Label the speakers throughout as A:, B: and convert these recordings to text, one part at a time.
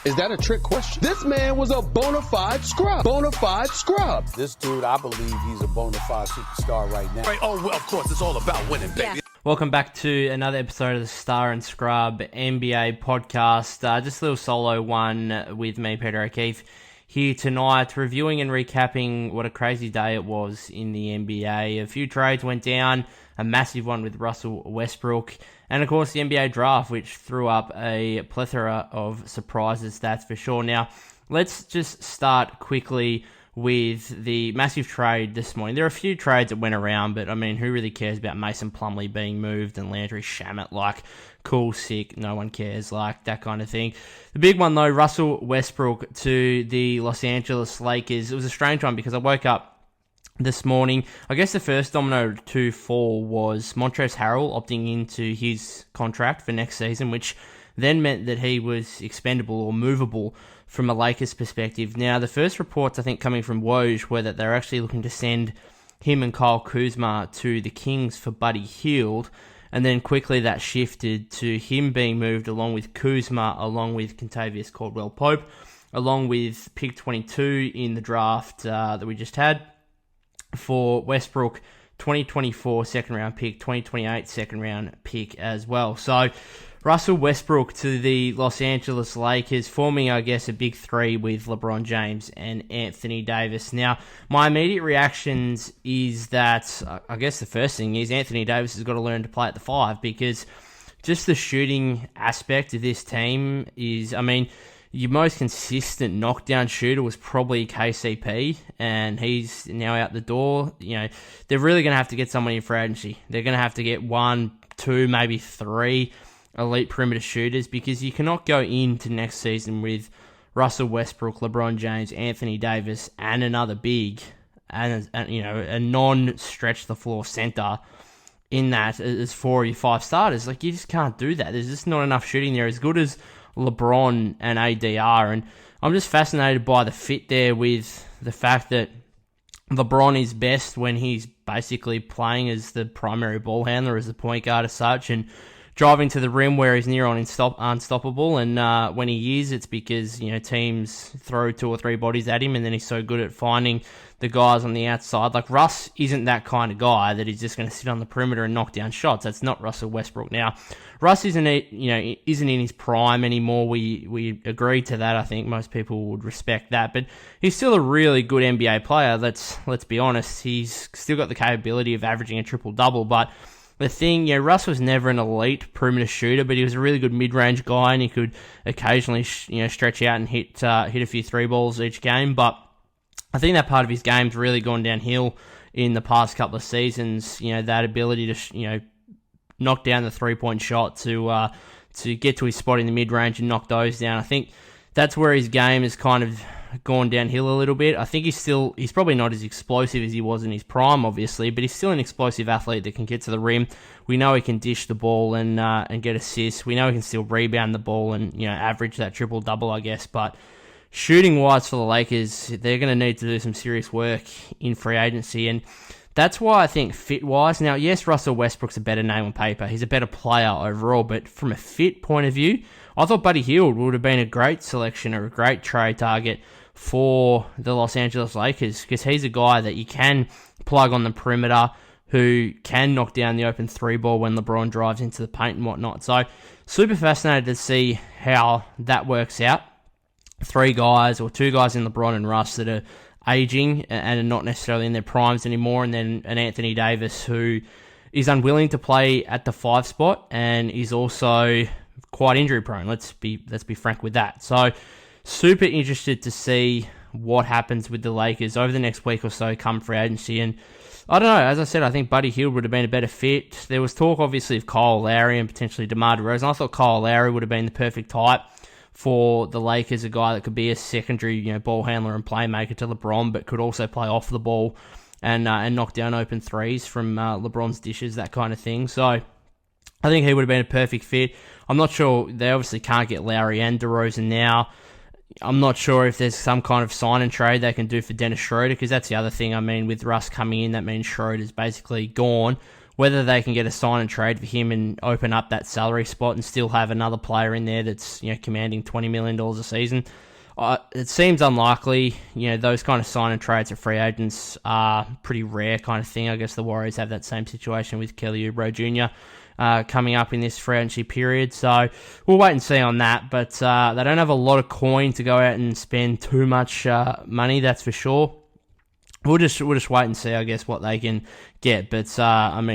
A: Is that a trick question? This man was a bona fide scrub. Bona fide scrub.
B: This dude, I believe he's a bona fide superstar right now.
C: Right. Oh, well, of course, it's all about winning, baby.
D: Yeah. Welcome back to another episode of the Star and Scrub NBA podcast. Just a little solo one with me, Peter O'Keefe, here tonight, reviewing and recapping what a crazy day it was in the NBA. A few trades went down, a massive one with Russell Westbrook, and of course the NBA draft, which threw up a plethora of surprises, that's for sure. Now, let's just start quickly with the massive trade this morning. There are a few trades that went around, but I mean, who really cares about Mason Plumlee being moved and Landry Shamet? Like, cool, sick, no one cares, like that kind of thing. The big one though, Russell Westbrook to the Los Angeles Lakers. It was a strange one because I woke up this morning. I guess the first domino to fall was Montrezl Harrell opting into his contract for next season, which then meant that he was expendable or movable from a Lakers perspective. Now, the first reports, I think, coming from Woj were that they're actually looking to send him and Kyle Kuzma to the Kings for Buddy Hield, and then quickly that shifted to him being moved along with Kuzma, along with Kentavious Caldwell-Pope, along with pick 22 in the draft that we just had, for Westbrook, 2024 second round pick, 2028 second round pick as well. So Russell Westbrook to the Los Angeles Lakers, forming, I guess, a big three with LeBron James and Anthony Davis. Now, my immediate reactions is that, I guess the first thing is Anthony Davis has got to learn to play at the five, because just the shooting aspect of this team is, I mean, your most consistent knockdown shooter was probably KCP, and he's now out the door. You know, they're really going to have to get someone in free agency. They're going to have to get 1, 2, maybe 3 elite perimeter shooters, because you cannot go into next season with Russell Westbrook, LeBron James, Anthony Davis, and another big, and you know, a non-stretch the floor center in that as 4 or 5 starters. Like, you just can't do that. There's just not enough shooting there. As good as LeBron and AD are, and I'm just fascinated by the fit there with the fact that LeBron is best when he's basically playing as the primary ball handler, as the point guard as such, and driving to the rim where he's near on unstoppable. And when he is, it's because, you know, teams throw 2 or 3 bodies at him, and then he's so good at finding the guys on the outside. Like, Russ isn't that kind of guy that he's just going to sit on the perimeter and knock down shots. That's not Russell Westbrook. Now, Russ isn't in his prime anymore. We agree to that. I think most people would respect that, but he's still a really good NBA player. Let's be honest. He's still got the capability of averaging a triple-double, but the thing, Russ was never an elite perimeter shooter, but he was a really good mid-range guy, and he could occasionally, stretch out and hit a few 3 balls each game. But I think that part of his game's really gone downhill in the past couple of seasons. That ability to, knock down the 3-point shot to get to his spot in the mid-range and knock those down. I think that's where his game has kind of gone downhill a little bit. I think he's probably not as explosive as he was in his prime, obviously, but he's still an explosive athlete that can get to the rim. We know he can dish the ball and get assists. We know he can still rebound the ball and average that triple-double, I guess. But shooting-wise for the Lakers, they're going to need to do some serious work in free agency, and that's why I think fit-wise, now, yes, Russell Westbrook's a better name on paper. He's a better player overall, but from a fit point of view, I thought Buddy Hield would have been a great selection or a great trade target for the Los Angeles Lakers, because he's a guy that you can plug on the perimeter, who can knock down the open 3 ball when LeBron drives into the paint and whatnot. So, super fascinated to see how that works out. 3 guys or 2 guys in LeBron and Russ that are aging and are not necessarily in their primes anymore, and then an Anthony Davis who is unwilling to play at the 5 spot and is also quite injury prone. Let's be frank with that. So super interested to see what happens with the Lakers over the next week or so come free agency. And I don't know, as I said, I think Buddy Hield would have been a better fit. There was talk obviously of Kyle Lowry and potentially DeMar DeRozan. I thought Kyle Lowry would have been the perfect type for the Lakers, a guy that could be a secondary, ball handler and playmaker to LeBron, but could also play off the ball and knock down open threes from LeBron's dishes, that kind of thing. So I think he would have been a perfect fit. I'm not sure, they obviously can't get Lowry and DeRozan now. I'm not sure if there's some kind of sign and trade they can do for Dennis Schroeder, because that's the other thing. I mean, with Russ coming in, that means Schroeder's basically gone, whether they can get a sign and trade for him and open up that salary spot and still have another player in there that's commanding $20 million a season. It seems unlikely. Those kind of sign and trades of free agents are pretty rare kind of thing. I guess the Warriors have that same situation with Kelly Oubre Jr. Coming up in this free agency period. So we'll wait and see on that. But they don't have a lot of coin to go out and spend too much money, that's for sure. We'll just wait and see, I guess, what they can get. But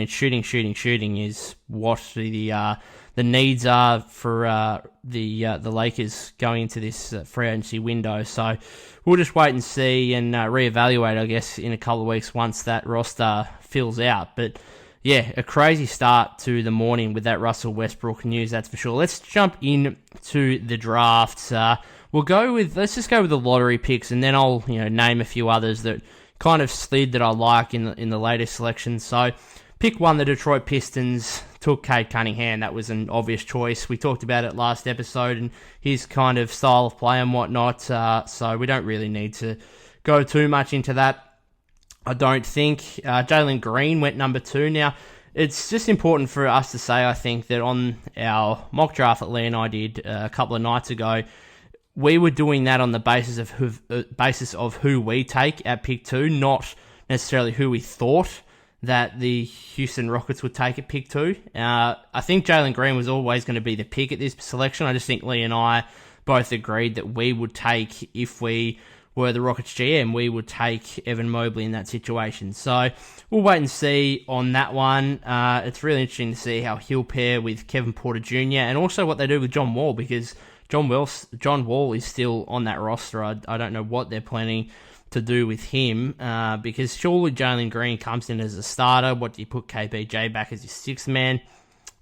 D: shooting is what the needs are for the Lakers going into this free agency window. So we'll just wait and see and reevaluate, I guess, in a couple of weeks once that roster fills out. But yeah, a crazy start to the morning with that Russell Westbrook news, that's for sure. Let's jump into the drafts. Let's just go with the lottery picks, and then I'll name a few others that kind of slid that I like in the latest selection. So, pick 1, the Detroit Pistons took Cade Cunningham. That was an obvious choice. We talked about it last episode and his kind of style of play and whatnot. So we don't really need to go too much into that, I don't think. Jalen Green went number 2. Now, it's just important for us to say, I think, that on our mock draft that Lee and I did a couple of nights ago, we were doing that on the basis of who we take at pick 2, not necessarily who we thought that the Houston Rockets would take at pick 2. I think Jalen Green was always going to be the pick at this selection. I just think Lee and I both agreed that we would take, if we were the Rockets GM, we would take Evan Mobley in that situation. So we'll wait and see on that one. It's really interesting to see how he'll pair with Kevin Porter Jr. and also what they do with John Wall, because John Wall is still on that roster. I don't know what they're planning to do with him, because surely Jalen Green comes in as a starter. What do you put KPJ back as your 6th man?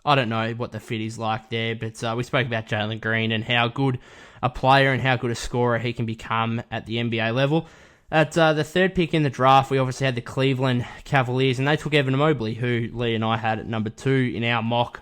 D: I don't know what the fit is like there, but we spoke about Jalen Green and how good a player and how good a scorer he can become at the NBA level. At the 3rd pick in the draft, we obviously had the Cleveland Cavaliers, and they took Evan Mobley, who Lee and I had at number 2 in our mock.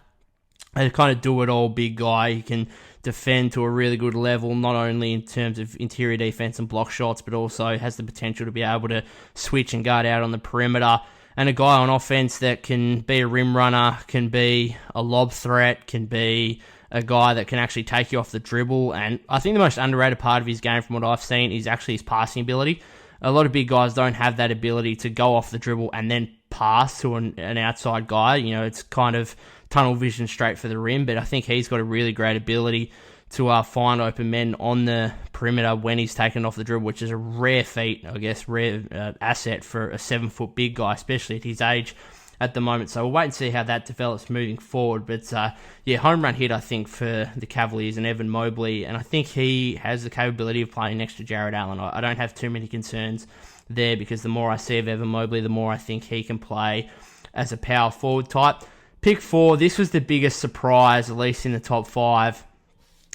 D: A kind of do-it-all big guy. He can defend to a really good level, not only in terms of interior defense and block shots, but also has the potential to be able to switch and guard out on the perimeter. And a guy on offense that can be a rim runner, can be a lob threat, can be a guy that can actually take you off the dribble. And I think the most underrated part of his game, from what I've seen, is actually his passing ability. A lot of big guys don't have that ability to go off the dribble and then pass to an outside guy. It's kind of tunnel vision straight for the rim, but I think he's got a really great ability to find open men on the perimeter when he's taken off the dribble, which is a rare feat, I guess, rare asset for a 7-foot big guy, especially at his age at the moment. So we'll wait and see how that develops moving forward. But home run hit, I think, for the Cavaliers and Evan Mobley, and I think he has the capability of playing next to Jared Allen. I don't have too many concerns there, because the more I see of Evan Mobley, the more I think he can play as a power forward type. Pick 4, this was the biggest surprise, at least in the top 5.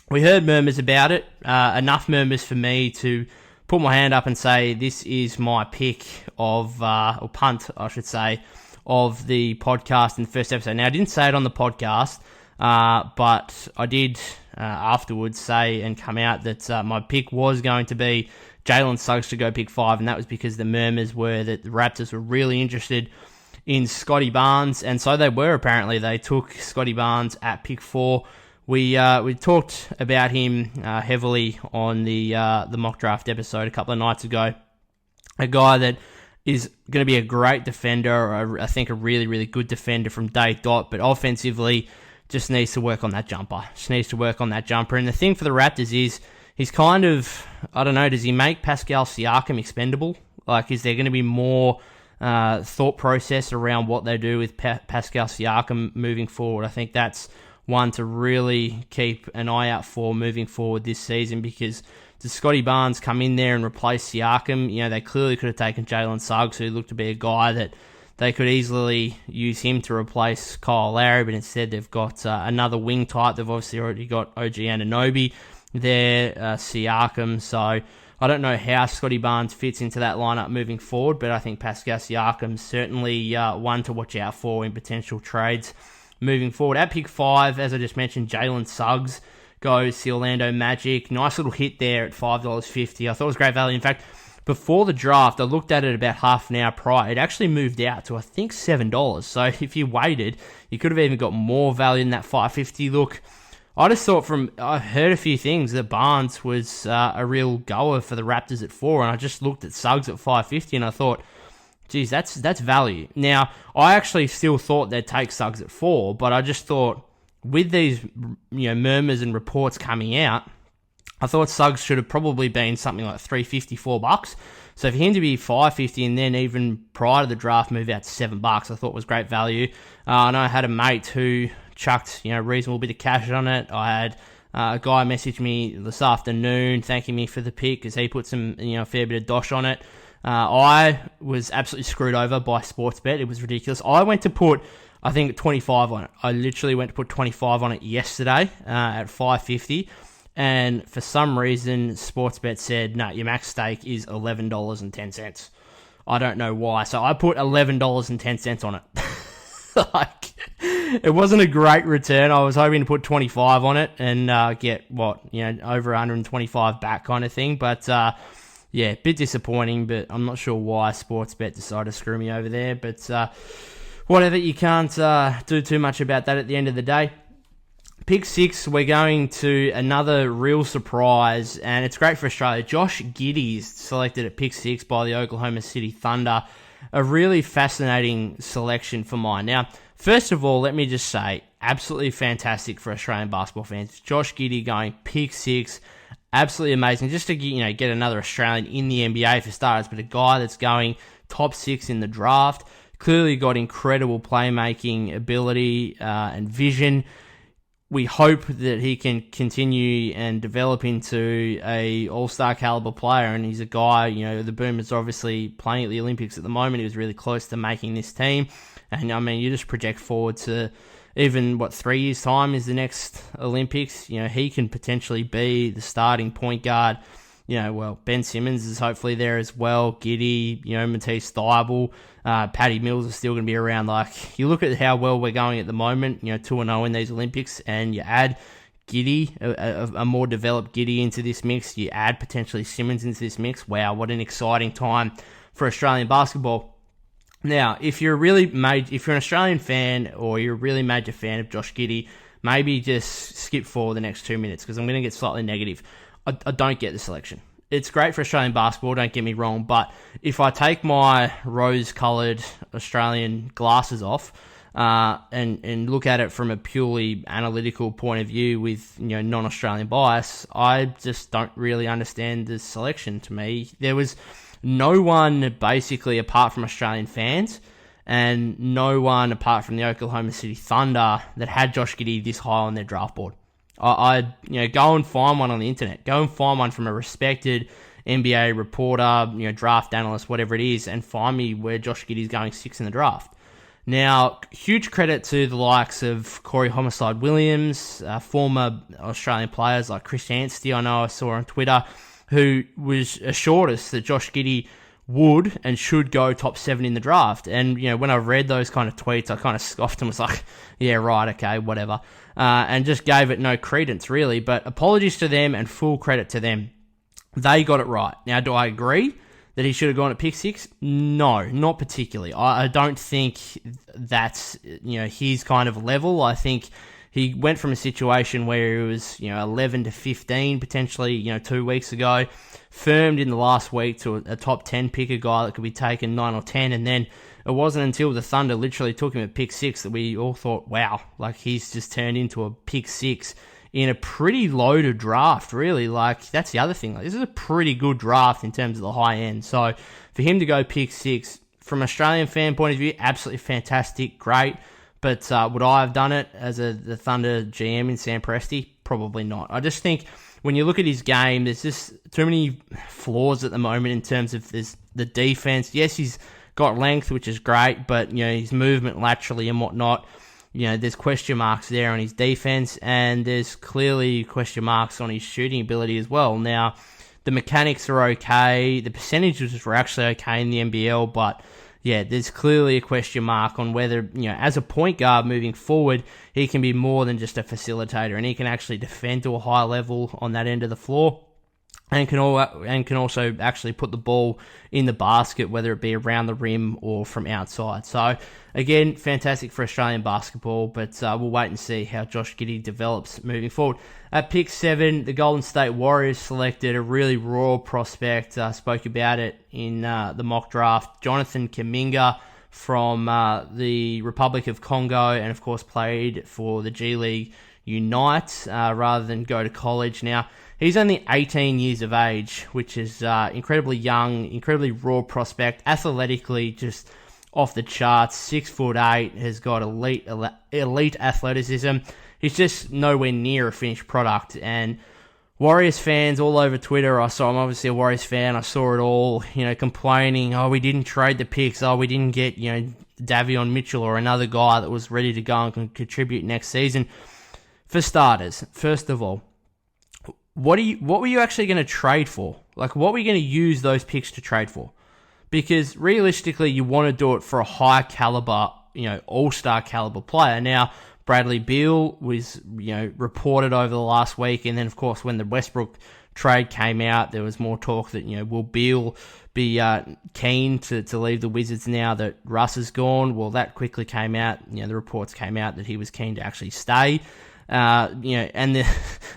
D: We heard murmurs about it, enough murmurs for me to put my hand up and say this is my pick of, or punt, I should say, of the podcast in the first episode. Now, I didn't say it on the podcast, but I did afterwards say and come out that my pick was going to be Jalen Suggs to go pick 5, and that was because the murmurs were that the Raptors were really interested in Scotty Barnes, and so they were. Apparently, they took Scotty Barnes at pick 4. We talked about him heavily on the mock draft episode a couple of nights ago. A guy that is going to be a great defender, or I think a really, really good defender from day dot, but offensively just needs to work on that jumper. And the thing for the Raptors is he's kind of, I don't know, does he make Pascal Siakam expendable? Like, is there going to be more thought process around what they do with Pascal Siakam moving forward? I think that's one to really keep an eye out for moving forward this season, because does Scotty Barnes come in there and replace Siakam? They clearly could have taken Jalen Suggs, who looked to be a guy that they could easily use him to replace Kyle Lowry, but instead they've got another wing type. They've obviously already got OG Anunoby there, Siakam, so I don't know how Scotty Barnes fits into that lineup moving forward, but I think Pascal Siakam's certainly one to watch out for in potential trades moving forward. At pick 5, as I just mentioned, Jalen Suggs goes to Orlando Magic. Nice little hit there at $5.50. I thought it was great value. In fact, before the draft, I looked at it about half an hour prior. It actually moved out to, I think, $7. So if you waited, you could have even got more value in that $5.50. Look, I just thought I heard a few things that Barnes was a real goer for the Raptors at 4, and I just looked at Suggs at $5.50, and I thought, geez, that's value. Now, I actually still thought they'd take Suggs at 4, but I just thought, with these murmurs and reports coming out, I thought Suggs should have probably been something like $3.54. So for him to be $5.50 and then even prior to the draft move out to $7, I thought was great value. I know I had a mate who chucked a reasonable bit of cash on it. I had a guy message me this afternoon thanking me for the pick because he put some a fair bit of dosh on it. I was absolutely screwed over by Sportsbet. It was ridiculous. I went to put, I think, 25 on it. I literally went to put 25 on it yesterday at $5.50. And for some reason, Sportsbet said, no, your max stake is $11.10. I don't know why. So I put $11.10 on it. It wasn't a great return. I was hoping to put 25 on it and get, over 125 back kind of thing. But, a bit disappointing, but I'm not sure why Sportsbet decided to screw me over there. But whatever, you can't do too much about that at the end of the day. Pick 6, we're going to another real surprise, and it's great for Australia. Josh Giddey is selected at pick 6 by the Oklahoma City Thunder. A really fascinating selection for mine. Now, first of all, let me just say, absolutely fantastic for Australian basketball fans. Josh Giddey going pick 6, absolutely amazing. Just to get another Australian in the NBA for starters, but a guy that's going top 6 in the draft. Clearly got incredible playmaking ability and vision. We hope that he can continue and develop into a all-star caliber player, and he's a guy, the Boomers are obviously playing at the Olympics at the moment. He was really close to making this team, and you just project forward to even, 3 years' time is the next Olympics. He can potentially be the starting point guard. Ben Simmons is hopefully there as well. Giddey, Matisse Thybulle, Patty Mills is still going to be around. You look at how well we're going at the moment, 2-0 in these Olympics, and you add Giddey, a more developed Giddey into this mix. You add potentially Simmons into this mix. Wow, what an exciting time for Australian basketball. Now, if you're an Australian fan or you're a really major fan of Josh Giddey, maybe just skip forward the next 2 minutes because I'm going to get slightly negative. I don't get the selection. It's great for Australian basketball, don't get me wrong, but if I take my rose-coloured Australian glasses off and look at it from a purely analytical point of view with non-Australian bias, I just don't really understand the selection. To me, there was no one basically apart from Australian fans and no one apart from the Oklahoma City Thunder that had Josh Giddey this high on their draft board. I go and find one on the internet. Go and find one from a respected NBA reporter, draft analyst, whatever it is, and find me where Josh Giddey's going 6 in the draft. Now, huge credit to the likes of Corey Homicide Williams, former Australian players like Chris Anstey, I know I saw on Twitter, who was assured us that Josh Giddey would and should go top 7 in the draft. And, when I read those kind of tweets, I kind of scoffed and was like, yeah, right, okay, whatever. And just gave it no credence, really. But apologies to them and full credit to them. They got it right. Now, do I agree that he should have gone at pick 6? No, not particularly. I don't think that's, his kind of level. I think he went from a situation where he was, 11 to 15 potentially, 2 weeks ago, firmed in the last week to a top 10 pick, a guy that could be taken 9 or 10, and then it wasn't until the Thunder literally took him at pick 6 that we all thought, wow, he's just turned into a pick 6 in a pretty loaded draft, really. That's the other thing. This is a pretty good draft in terms of the high end. So for him to go pick 6, from an Australian fan point of view, absolutely fantastic, great. But would I have done it as the Thunder GM in Sam Presti? Probably not. I just think when you look at his game, there's just too many flaws at the moment in terms of the defense. Yes, he's got length, which is great, but his movement laterally and whatnot, there's question marks there on his defense, and there's clearly question marks on his shooting ability as well. Now, the mechanics are okay, the percentages were actually okay in the NBL, but yeah, there's clearly a question mark on whether, as a point guard moving forward, he can be more than just a facilitator, and he can actually defend to a high level on that end of the floor. and can also actually put the ball in the basket, whether it be around the rim or from outside. So, again, fantastic for Australian basketball, but we'll wait and see how Josh Giddey develops moving forward. At pick 7, the Golden State Warriors selected a really raw prospect. Spoke about it in the mock draft. Jonathan Kuminga from the Republic of Congo, and of course played for the G League Unite rather than go to college. Now, he's only 18 years of age, which is incredibly young, incredibly raw prospect, athletically just off the charts, 6'8", has got elite athleticism. He's just nowhere near a finished product. And Warriors fans all over Twitter, I'm obviously a Warriors fan, I saw it all, complaining, we didn't trade the picks, we didn't get, Davion Mitchell or another guy that was ready to go and can contribute next season. For starters, first of all, what were you actually going to trade for? Like, what were you going to use those picks to trade for? Because realistically, you want to do it for a high caliber, all-star caliber player. Now, Bradley Beal was, reported over the last week, and then of course when the Westbrook trade came out, there was more talk that, will Beal be keen to leave the Wizards now that Russ is gone? Well, that quickly came out. The reports came out that he was keen to actually stay. And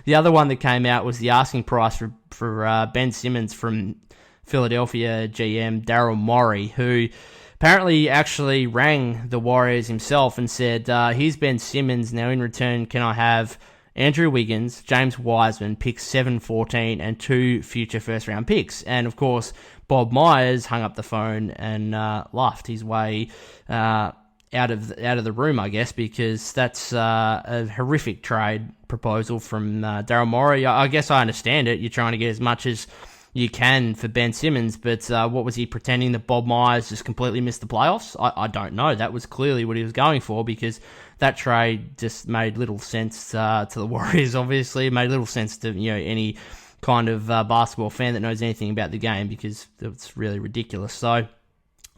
D: the other one that came out was the asking price for Ben Simmons from Philadelphia GM Daryl Morey, who apparently actually rang the Warriors himself and said, here's Ben Simmons, now in return can I have Andrew Wiggins, James Wiseman, picks 7, 14, and 2 future first-round picks. And of course, Bob Myers hung up the phone and laughed his way out of the room, I guess, because that's a horrific trade proposal from Daryl Morey. I guess I understand it. You're trying to get as much as you can for Ben Simmons, but what was he pretending that Bob Myers just completely missed the playoffs? I don't know. That was clearly what he was going for, because that trade just made little sense to the Warriors, obviously. It made little sense to any kind of basketball fan that knows anything about the game, because it's really ridiculous. So,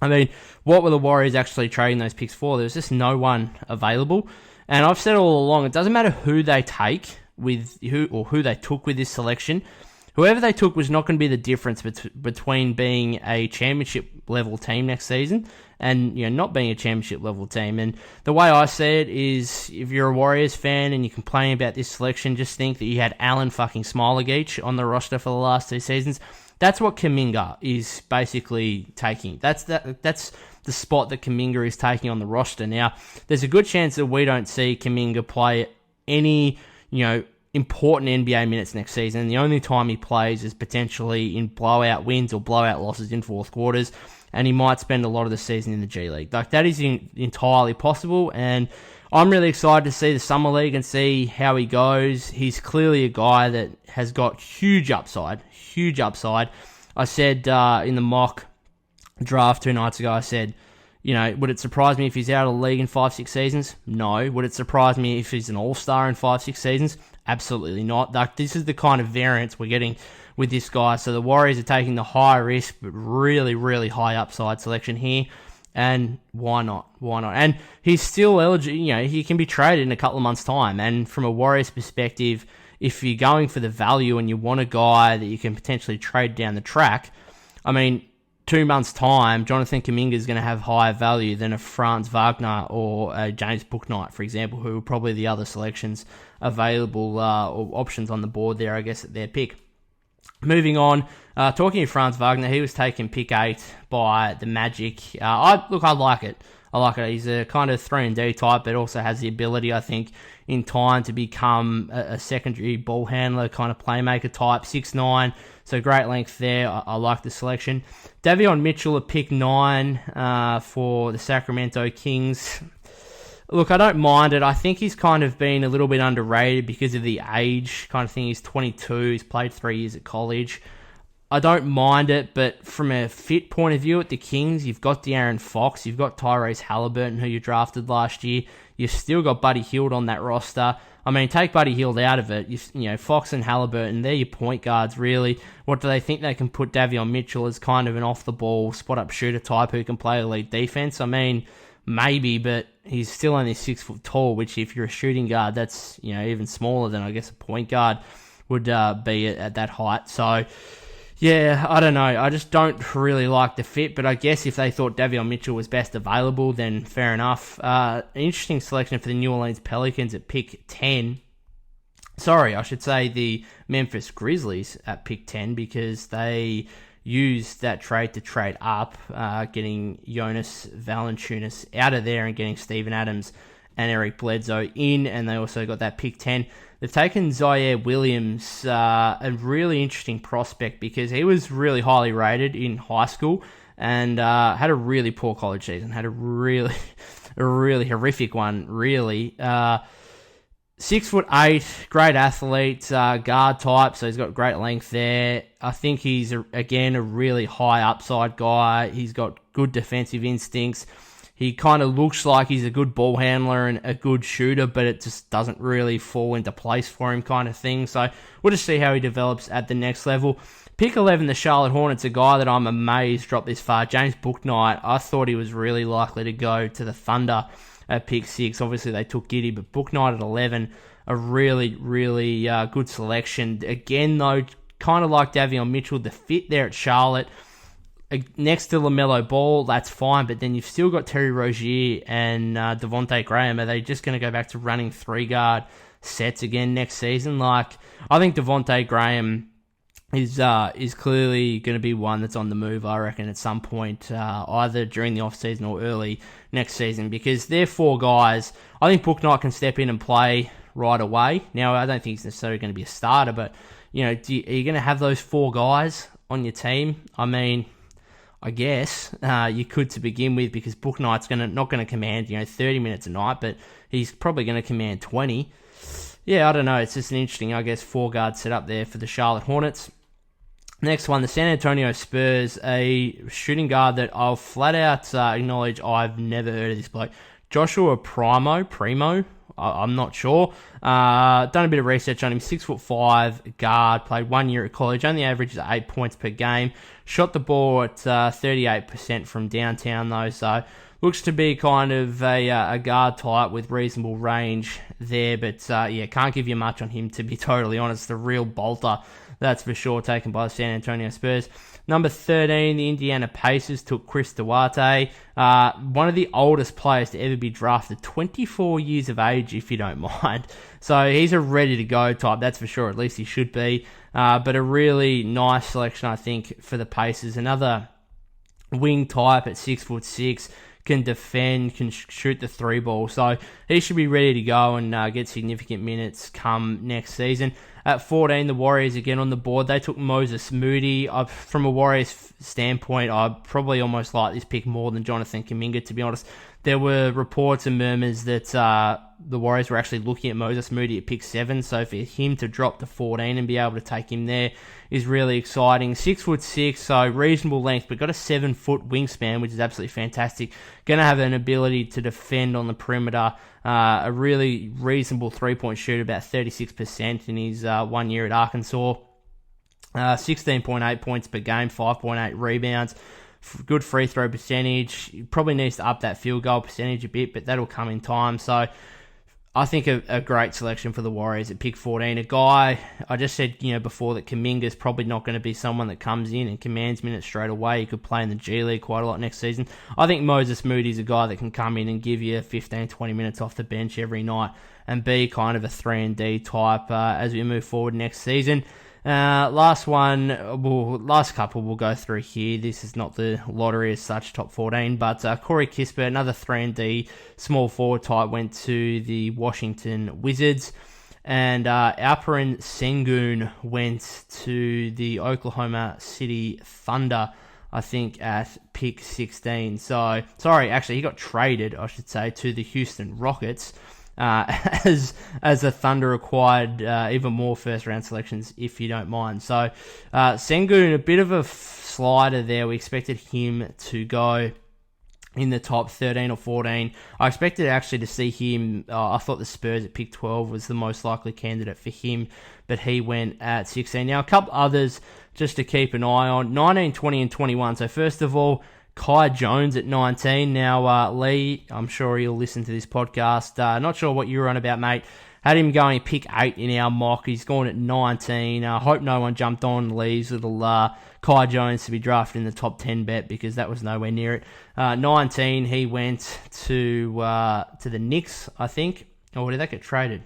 D: I mean, what were the Warriors actually trading those picks for? There was just no one available. And I've said all along, it doesn't matter who they take with who they took with this selection. Whoever they took was not going to be the difference between being a championship level team next season and not being a championship level team. And the way I see it is, if you're a Warriors fan and you complain about this selection, just think that you had Alan fucking Smailagic on the roster for the last 2 seasons. That's what Kuminga is basically taking. That's the spot that Kuminga is taking on the roster. Now, there's a good chance that we don't see Kuminga play any, important NBA minutes next season. And the only time he plays is potentially in blowout wins or blowout losses in fourth quarters, and he might spend a lot of the season in the G League. Like, that is entirely possible, and I'm really excited to see the Summer League and see how he goes. He's clearly a guy that has got huge upside. I said in the mock draft 2 nights ago, I said, would it surprise me if he's out of the league in 5-6 seasons? No. Would it surprise me if he's an all-star in 5-6 seasons? Absolutely not. Like, this is the kind of variance we're getting with this guy. So the Warriors are taking the high risk but really, really high upside selection here. And why not? And he's still eligible. He can be traded in a couple of months' time. And from a Warriors perspective, if you're going for the value and you want a guy that you can potentially trade down the track, 2 months' time, Jonathan Kuminga is going to have higher value than a Franz Wagner or a James Bouknight, for example, who are probably the other selections available or options on the board there, I guess, at their pick. Moving on, talking of Franz Wagner, he was taken pick 8 by the Magic. I like it. He's a kind of 3-and-D type, but also has the ability, I think, in time to become a secondary ball handler, kind of playmaker type, 6'9", so great length there. I like the selection. Davion Mitchell at pick 9 for the Sacramento Kings. Look, I don't mind it. I think he's kind of been a little bit underrated because of the age kind of thing. He's 22. He's played 3 years at college. I don't mind it, but from a fit point of view at the Kings, you've got De'Aaron Fox, you've got Tyrese Halliburton, who you drafted last year. You've still got Buddy Hield on that roster. Take Buddy Hield out of it. Fox and Halliburton, they're your point guards, really. What do they think they can put Davion Mitchell as kind of an off-the-ball, spot-up shooter type who can play elite defense? Maybe, but he's still only 6 foot tall, which if you're a shooting guard, that's even smaller than, I guess, a point guard. would be at that height. So, yeah, I don't know. I just don't really like the fit, but I guess if they thought Davion Mitchell was best available, then fair enough. An interesting selection for the New Orleans Pelicans at pick 10. Sorry, I should say the Memphis Grizzlies at pick 10, because they used that trade to trade up, getting Jonas Valanciunas out of there and getting Steven Adams and Eric Bledsoe in, and they also got that pick 10. They've taken Zayer Williams, a really interesting prospect because he was really highly rated in high school and had a really poor college season, had a really horrific one, really. 6'8", great athlete, guard type, so he's got great length there. I think he's, again, a really high upside guy. He's got good defensive instincts. He kind of looks like he's a good ball handler and a good shooter, but it just doesn't really fall into place for him kind of thing. So we'll just see how he develops at the next level. Pick 11, the Charlotte Hornets, a guy that I'm amazed dropped this far. James Bouknight, I thought he was really likely to go to the Thunder at pick 6. Obviously, they took Giddey, but Bouknight at 11, a really, really good selection. Again, though, kind of like Davion Mitchell, the fit there at Charlotte, next to LaMelo Ball, that's fine, but then you've still got Terry Rozier and Devontae Graham. Are they just going to go back to running 3-guard sets again next season? Like, I think Devontae Graham is clearly going to be one that's on the move, I reckon, at some point, either during the offseason or early next season, because they're 4 guys. I think Bouknight can step in and play right away. Now, I don't think he's necessarily going to be a starter, but, you know, are you going to have those 4 guys on your team? I mean, I guess you could to begin with, because Bouknight's not going to command 30 minutes a night, but he's probably going to command 20. Yeah, I don't know. It's just an interesting, I guess, 4-guard setup there for the Charlotte Hornets. Next one, the San Antonio Spurs, a shooting guard that I'll flat out acknowledge I've never heard of this bloke. Joshua Primo. I'm not sure. Done a bit of research on him. 6'5" guard, played 1 year at college, only averages 8 points per game. Shot the ball at 38% from downtown though, so looks to be kind of a guard type with reasonable range there, but can't give you much on him, to be totally honest. The real bolter, that's for sure, taken by the San Antonio Spurs. Number 13, the Indiana Pacers took Chris Duarte, one of the oldest players to ever be drafted, 24 years of age, if you don't mind. So he's a ready-to-go type, that's for sure. At least he should be. But a really nice selection, I think, for the Pacers. Another wing type at 6'6", can defend, can shoot the 3 ball. So he should be ready to go and get significant minutes come next season. At 14, the Warriors again on the board. They took Moses Moody. From a Warriors standpoint, I probably almost like this pick more than Jonathan Kuminga, to be honest. There were reports and murmurs that the Warriors were actually looking at Moses Moody at pick 7, so for him to drop to 14 and be able to take him there is really exciting. 6'6", so reasonable length, but got a 7-foot wingspan, which is absolutely fantastic. Going to have an ability to defend on the perimeter. A really reasonable 3-point shooter, about 36% in his 1 year at Arkansas. 16.8 points per game, 5.8 rebounds. Good free throw percentage. He probably needs to up that field goal percentage a bit, but that'll come in time. So I think a great selection for the Warriors at pick 14. A guy, I just said before that Kuminga's probably not going to be someone that comes in and commands minutes straight away. He could play in the G League quite a lot next season. I think Moses Moody's a guy that can come in and give you 15, 20 minutes off the bench every night and be kind of a 3-and-D type as we move forward next season. Last couple we'll go through here. This is not the lottery as such, top 14, but Corey Kispert, another 3-and-D small forward type, went to the Washington Wizards, and Alperen Sengun went to the Oklahoma City Thunder, I think, at pick 16. So, sorry, actually, he got traded, I should say, to the Houston Rockets. As the Thunder acquired even more first-round selections, if you don't mind. So, Sengun, a bit of a slider there. We expected him to go in the top 13 or 14. I expected actually to see him. I thought the Spurs at pick 12 was the most likely candidate for him, but he went at 16. Now, a couple others just to keep an eye on. 19, 20, and 21. So, first of all, Kai Jones at 19. Now, Lee, I'm sure you'll listen to this podcast. Not sure what you were on about, mate. Had him going pick 8 in our mock. He's gone at 19. I hope no one jumped on Lee's little Kai Jones to be drafted in the top 10 bet, because that was nowhere near it. 19, he went to the Knicks, I think. Or did that get traded?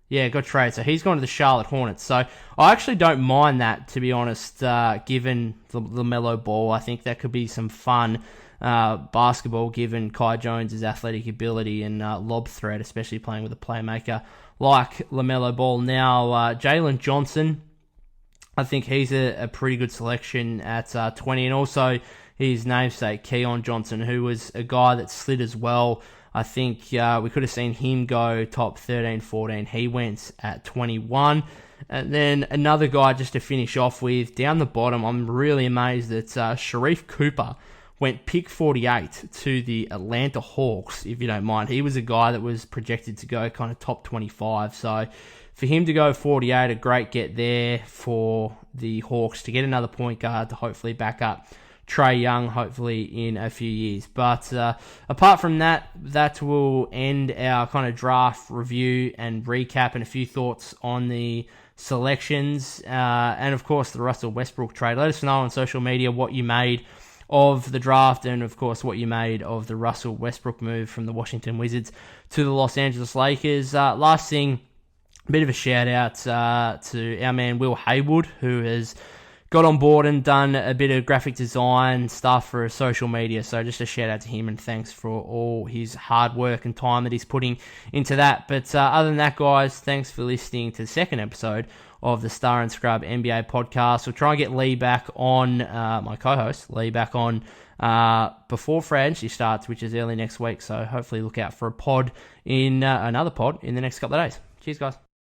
D: Yeah, got traded. So he's gone to the Charlotte Hornets. So I actually don't mind that, to be honest, given the LaMelo Ball. I think that could be some fun basketball, given Kai Jones' athletic ability and lob threat, especially playing with a playmaker like LaMelo Ball. Now, Jalen Johnson, I think he's a pretty good selection at 20. And also his namesake, Keon Johnson, who was a guy that slid as well. I think we could have seen him go top 13, 14. He went at 21. And then another guy just to finish off with, down the bottom, I'm really amazed that Sharif Cooper went pick 48 to the Atlanta Hawks, if you don't mind. He was a guy that was projected to go kind of top 25. So for him to go 48, a great get there for the Hawks to get another point guard to hopefully back up Trae Young, hopefully in a few years. But apart from that, that will end our kind of draft review and recap and a few thoughts on the selections. And of course, the Russell Westbrook trade. Let us know on social media what you made of the draft, and of course what you made of the Russell Westbrook move from the Washington Wizards to the Los Angeles Lakers. Last thing, a bit of a shout out to our man Will Haywood, who has got on board and done a bit of graphic design stuff for social media. So just a shout out to him, and thanks for all his hard work and time that he's putting into that. But other than that, guys, thanks for listening to the second episode of the Star and Scrub NBA podcast. We'll try and get Lee back on, my co-host, Lee back on before free agency starts, which is early next week. So hopefully look out for another pod in the next couple of days. Cheers, guys.